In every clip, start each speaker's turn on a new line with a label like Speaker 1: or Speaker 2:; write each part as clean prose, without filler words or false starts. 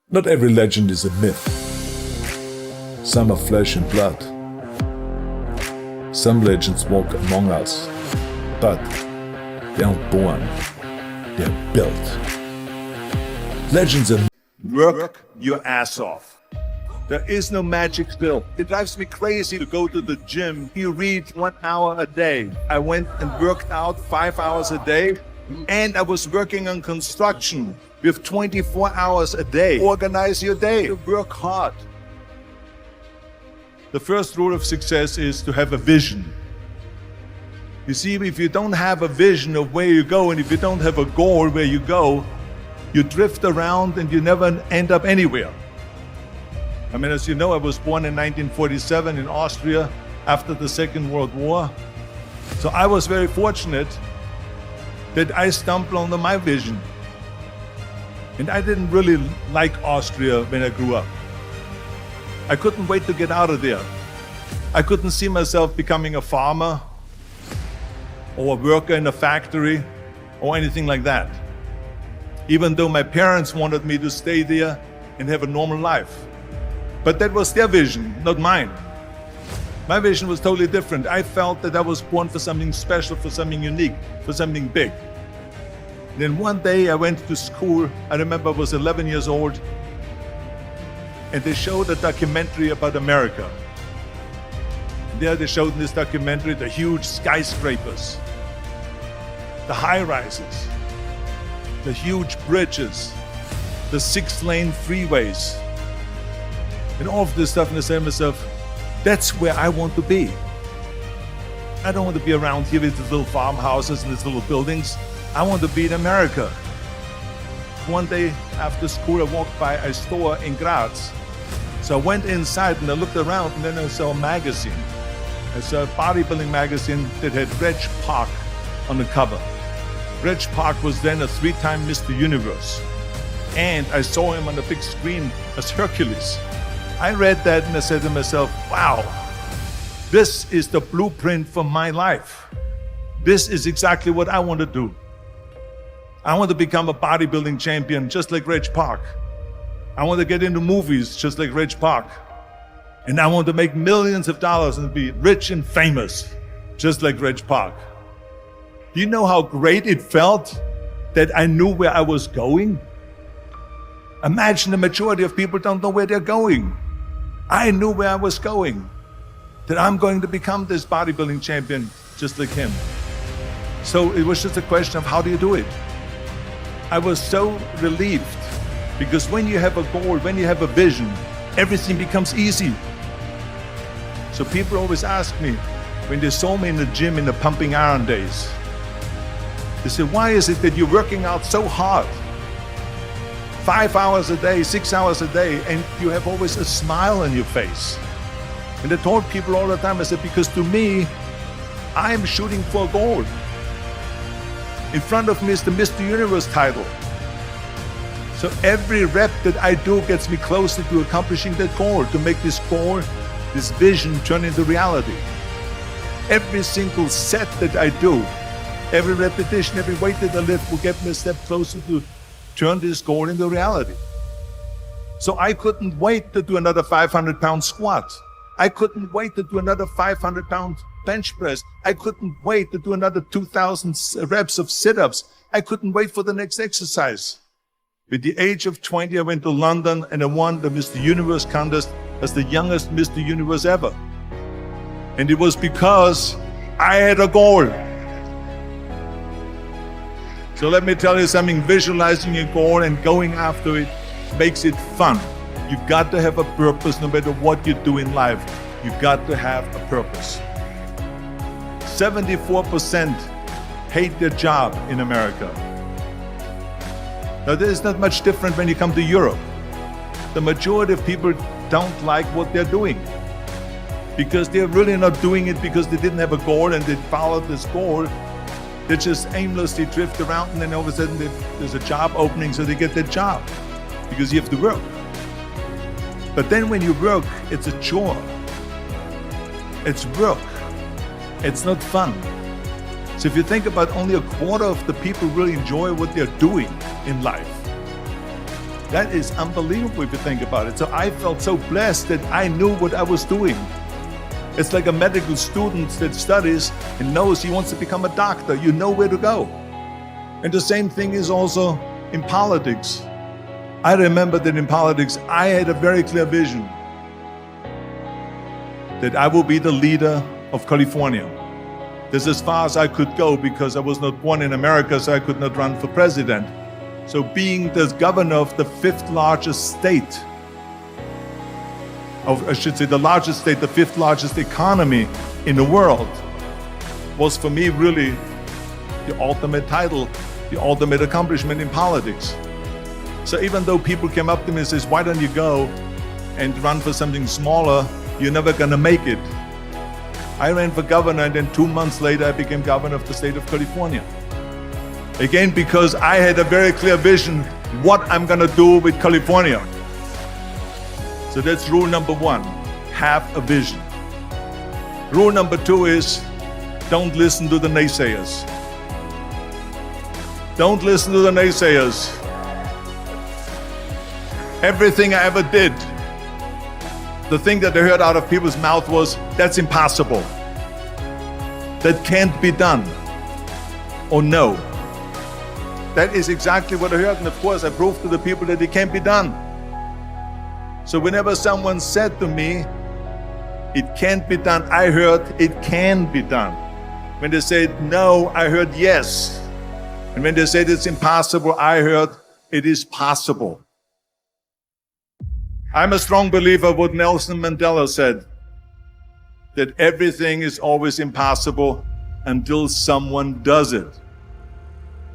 Speaker 1: Not every legend is a myth. Some are flesh and blood. Some legends walk among us, but they aren't born, they're built. Legends are
Speaker 2: Work your ass off. There is no magic pill. It drives me crazy to go to the gym. You read 1 hour a day. I went and worked out 5 hours a day, and I was working on construction. We have 24 hours a day. Organize your day. Work hard. The first rule of success is to have a vision. You see, if you don't have a vision of where you go, and if you don't have a goal where you go, you drift around and you never end up anywhere. I mean, as you know, I was born in 1947 in Austria after the Second World War. So I was very fortunate that I stumbled onto my vision. And I didn't really like Austria when I grew up. I couldn't wait to get out of there. I couldn't see myself becoming a farmer or a worker in a factory or anything like that. Even though my parents wanted me to stay there and have a normal life. But that was their vision, not mine. My vision was totally different. I felt that I was born for something special, for something unique, for something big. Then one day I went to school. I remember I was 11 years old, and they showed a documentary about America. There they showed in this documentary the huge skyscrapers, the high-rises, the huge bridges, the 6-lane freeways, and all of this stuff. And I said to myself, that's where I want to be. I don't want to be around here with these little farmhouses and these little buildings. I want to be in America. One day after school, I walked by a store in Graz. So I went inside and I looked around, and then I saw a magazine. I saw a bodybuilding magazine that had Reg Park on the cover. Reg Park was then a 3-time Mr. Universe. And I saw him on the big screen as Hercules. I read that and I said to myself, wow, this is the blueprint for my life. This is exactly what I want to do. I want to become a bodybuilding champion just like Reg Park. I want to get into movies just like Reg Park. And I want to make millions of dollars and be rich and famous just like Reg Park. Do you know how great it felt that I knew where I was going? Imagine the majority of people don't know where they're going. I knew where I was going, that I'm going to become this bodybuilding champion just like him. So it was just a question of how do you do it? I was so relieved, because when you have a goal, when you have a vision, everything becomes easy. So people always ask me, when they saw me in the gym in the pumping iron days, they say, why is it that you're working out so hard? 5 hours a day, 6 hours a day, and you have always a smile on your face. And I told people all the time, I said, because to me, I am shooting for a goal. In front of me is the Mr. Universe title. So every rep that I do gets me closer to accomplishing that goal, to make this goal, this vision turn into reality. Every single set that I do, every repetition, every weight that I lift will get me a step closer to turn this goal into reality. So I couldn't wait to do another 500-pound squat. I couldn't wait to do another 500-pound bench press. I couldn't wait to do another 2,000 reps of sit-ups. I couldn't wait for the next exercise. At the age of 20, I went to London and I won the Mr. Universe contest as the youngest Mr. Universe ever. And it was because I had a goal. So let me tell you something, visualizing a goal and going after it makes it fun. You've got to have a purpose no matter what you do in life. You've got to have a purpose. 74% hate their job in America. Now, this is not much different when you come to Europe. The majority of people don't like what they're doing because they're really not doing it because they didn't have a goal and they followed this goal. They just aimlessly drift around, and then all of a sudden there's a job opening, so they get that job because you have to work. But then when you work, it's a chore. It's work. It's not fun. So if you think about only a quarter of the people really enjoy what they're doing in life. That is unbelievable if you think about it. So I felt so blessed that I knew what I was doing. It's like a medical student that studies and knows he wants to become a doctor. You know where to go. And the same thing is also in politics. I remember that in politics, I had a very clear vision that I will be the leader of California. That's as far as I could go because I was not born in America, so I could not run for president. So being the governor of the fifth largest state, I should say the largest state, the fifth largest economy in the world, was for me really the ultimate title, the ultimate accomplishment in politics. So even though people came up to me and says, why don't you go and run for something smaller, you're never gonna make it. I ran for governor and then 2 months later I became governor of the state of California. Again, because I had a very clear vision what I'm gonna do with California. So that's rule number one, have a vision. Rule number two is don't listen to the naysayers. Don't listen to the naysayers. Everything I ever did, the thing that I heard out of people's mouth was, that's impossible. That can't be done. Or no. That is exactly what I heard, and of course I proved to the people that it can't be done. So whenever someone said to me, it can't be done, I heard it can be done. When they said no, I heard yes. And when they said it's impossible, I heard it is possible. I'm a strong believer of what Nelson Mandela said, that everything is always impossible until someone does it.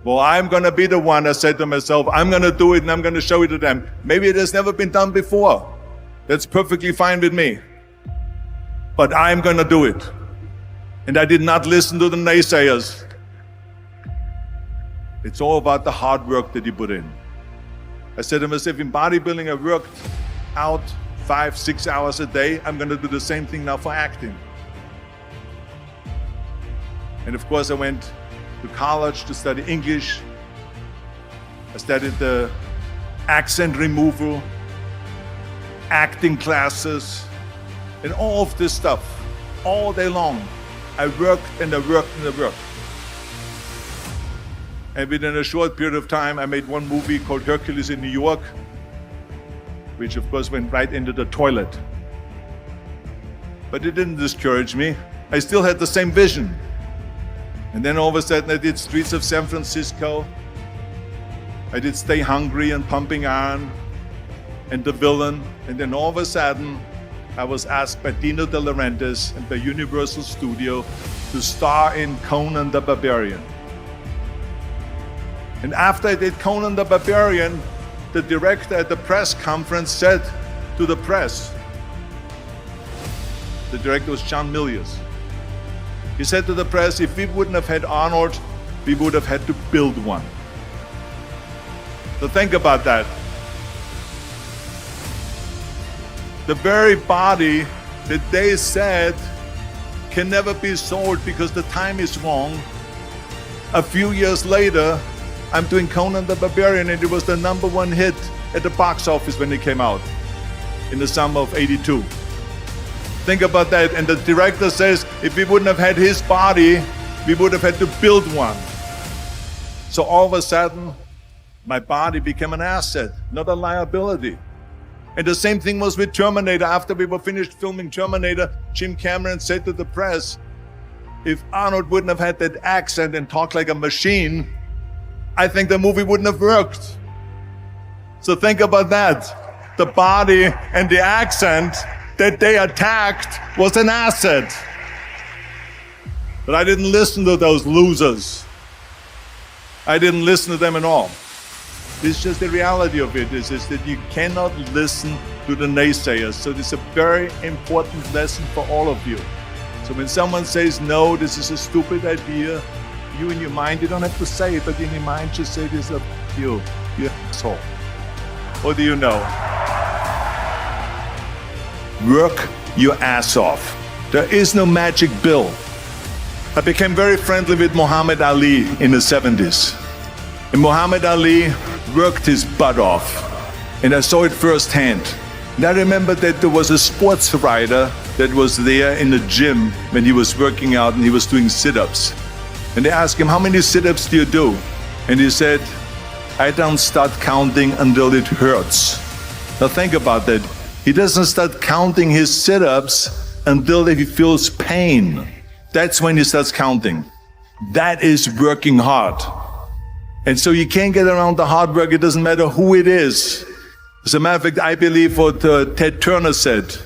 Speaker 2: Well, I'm going to be the one, I said to myself, I'm going to do it and I'm going to show it to them. Maybe it has never been done before. That's perfectly fine with me. But I'm going to do it. And I did not listen to the naysayers. It's all about the hard work that you put in. I said to myself, in bodybuilding, I worked out 5-6 hours a day. I'm going to do the same thing now for acting. And of course, I went to college to study English. I studied the accent removal, acting classes, and all of this stuff all day long. I worked and I worked and I worked. And within a short period of time, I made one movie called Hercules in New York, which of course went right into the toilet. But it didn't discourage me. I still had the same vision. And then all of a sudden I did Streets of San Francisco. I did Stay Hungry and Pumping Iron and The Villain. And then all of a sudden I was asked by Dino De Laurentiis and by Universal Studio to star in Conan the Barbarian. And after I did Conan the Barbarian, the director at the press conference said to the press, the director was John Milius. He said to the press, if we wouldn't have had Arnold, we would have had to build one. So think about that. The very body that they said can never be sold because the time is wrong. A few years later, I'm doing Conan the Barbarian, and it was the #1 hit at the box office when it came out in the summer of '82. Think about that. And the director says, if we wouldn't have had his body, we would have had to build one. So all of a sudden, my body became an asset, not a liability. And the same thing was with Terminator. After we were finished filming Terminator, Jim Cameron said to the press, if Arnold wouldn't have had that accent and talked like a machine, I think the movie wouldn't have worked. So think about that. The body and the accent that they attacked was an asset. But I didn't listen to those losers. I didn't listen to them at all. It's just the reality of it is that you cannot listen to the naysayers. So this is a very important lesson for all of you. So when someone says, no, this is a stupid idea, you in your mind, you don't have to say it, but in your mind just say this of you asshole. What do you know? Work your ass off. There is no magic bill. I became very friendly with Muhammad Ali in the 70s. And Muhammad Ali worked his butt off. And I saw it firsthand. And I remember that there was a sports writer that was there in the gym when he was working out and he was doing sit-ups. And they asked him, how many sit-ups do you do? And he said, I don't start counting until it hurts. Now think about that. He doesn't start counting his sit-ups until he feels pain. That's when he starts counting. That is working hard. And so you can't get around the hard work. It doesn't matter who it is. As a matter of fact, I believe what Ted Turner said,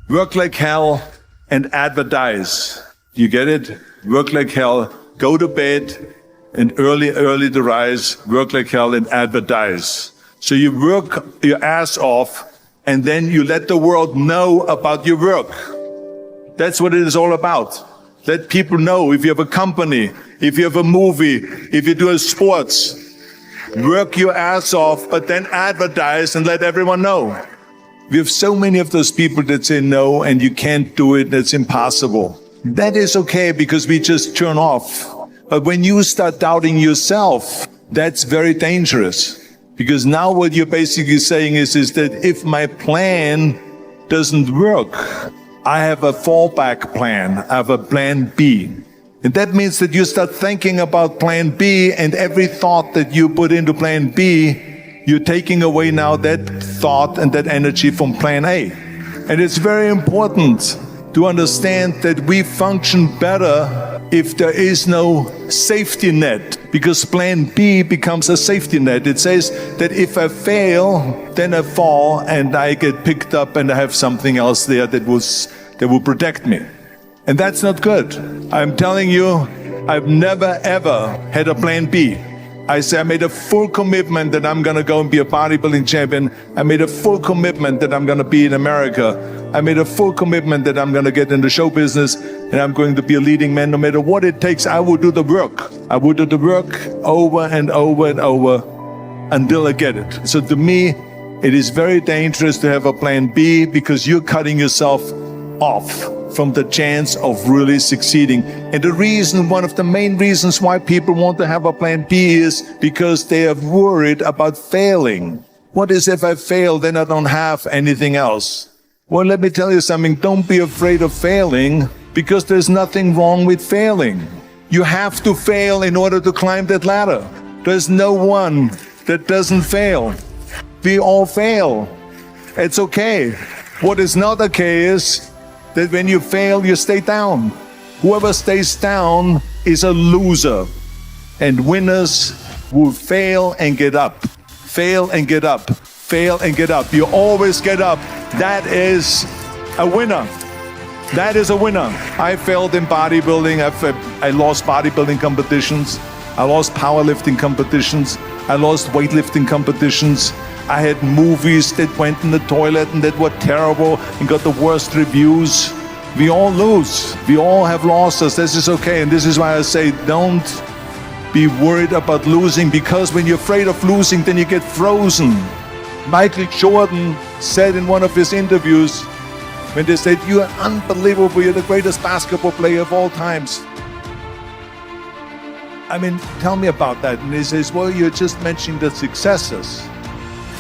Speaker 2: work like hell and advertise. You get it? Work like hell, go to bed, and early to rise, work like hell and advertise. So you work your ass off, and then you let the world know about your work. That's what it is all about. Let people know if you have a company, if you have a movie, if you do sports. Work your ass off, but then advertise and let everyone know. We have so many of those people that say no, and you can't do it, that's impossible. That is okay because we just turn off. But when you start doubting yourself, that's very dangerous. Because now what you're basically saying is that if my plan doesn't work, I have a fallback plan, I have a plan B. And that means that you start thinking about plan B, and every thought that you put into plan B, you're taking away now that thought and that energy from plan A. And it's very important to understand that we function better if there is no safety net, because plan B becomes a safety net. It says that if I fail, then I fall and I get picked up and I have something else there that will protect me. And that's not good. I'm telling you, I've never ever had a plan B. I say I made a full commitment that I'm gonna go and be a bodybuilding champion. I made a full commitment that I'm gonna be in America. I made a full commitment that I'm gonna get into show business and I'm going to be a leading man. No matter what it takes, I will do the work. I will do the work over and over and over until I get it. So to me, it is very dangerous to have a plan B because you're cutting yourself off from the chance of really succeeding. And the reason, one of the main reasons why people want to have a plan B is because they are worried about failing. What is if I fail, then I don't have anything else? Well, let me tell you something. Don't be afraid of failing because there's nothing wrong with failing. You have to fail in order to climb that ladder. There's no one that doesn't fail. We all fail. It's okay. What is not okay is that when you fail, you stay down. Whoever stays down is a loser. And winners will fail and get up. Fail and get up. Fail and get up. You always get up. That is a winner. That is a winner. I failed in bodybuilding. I lost bodybuilding competitions. I lost powerlifting competitions. I lost weightlifting competitions. I had movies that went in the toilet and that were terrible and got the worst reviews. We all lose. We all have losses. This is okay. And this is why I say don't be worried about losing, because when you're afraid of losing, then you get frozen. Michael Jordan said in one of his interviews, when they said, "You are unbelievable, you're the greatest basketball player of all times." I mean, tell me about that. And he says, well, you're just mentioning the successes.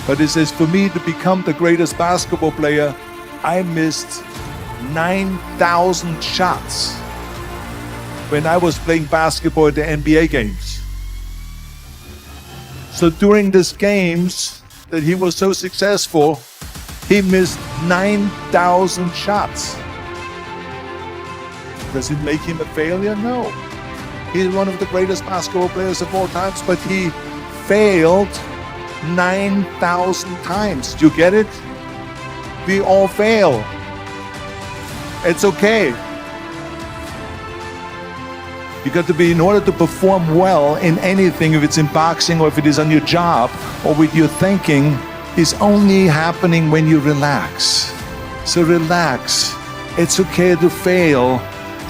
Speaker 2: But he says, for me to become the greatest basketball player, I missed 9,000 shots when I was playing basketball at the NBA games. So during these games that he was so successful, he missed 9,000 shots. Does it make him a failure? No. He's one of the greatest basketball players of all times, but he failed 9,000 times. Do you get it? We all fail. It's okay. You got to be, in order to perform well in anything, if it's in boxing or if it is on your job or with your thinking, is only happening when you relax. So relax. It's okay to fail.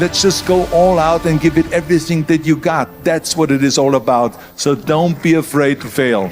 Speaker 2: Let's just go all out and give it everything that you got. That's what it is all about. So don't be afraid to fail.